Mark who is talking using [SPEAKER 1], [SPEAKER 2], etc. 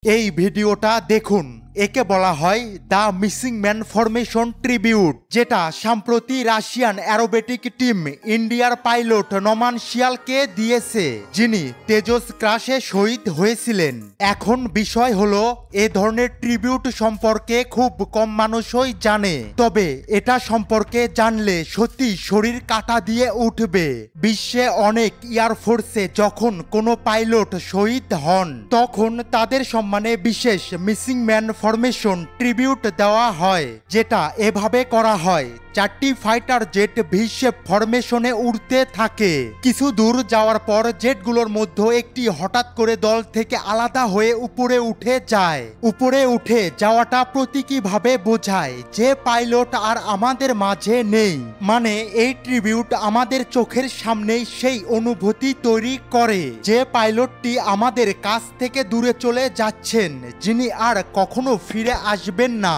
[SPEAKER 1] এই ভিডিওটা দেখুন। একে বলা হয় the missing man formation tribute, যেটা সম্প্রতি রাশিয়ান অ্যারোবেটিক টিম ইন্ডিয়ার পাইলট নোমান শিয়ালকে দিয়েছে, যিনি তেজস ক্রাশে শহীদ হয়েছিলেন। এখন বিষয় হলো, এ ধরনের ট্রিবিউট সম্পর্কে খুব কম মানুষই জানে, তবে এটা সম্পর্কে জানলে সত্যি শরীর কাঁটা দিয়ে উঠবে। বিশ্বে অনেক এয়ারফোর্সে যখন কোনো পাইলট শহীদ হন, তখন তাদের সম্মানে বিশেষ মিসিং ম্যান ফরমেশন ট্রিবিউট দেওয়া হয়, যেটা এভাবে করা হয়। 4টি ফাইটার জেট ভি শেপ ফরমেশনে উড়তে থাকে। কিছু দূর যাওয়ার পর জেটগুলোর মধ্যে একটি হঠাৎ করে দল থেকে আলাদা হয়ে উপরে উঠে যায়। উপরে উঠে যাওয়াটা প্রতীকীভাবে বোঝায় যে পাইলট আর আমাদের মাঝে নেই। মানে এই ট্রিবিউট আমাদের চোখের সামনেই সেই অনুভূতি তৈরি করে যে পাইলটটি আমাদের কাছ থেকে দূরে চলে যাচ্ছেন, যিনি আর কখনো ফিরে আসবেন না।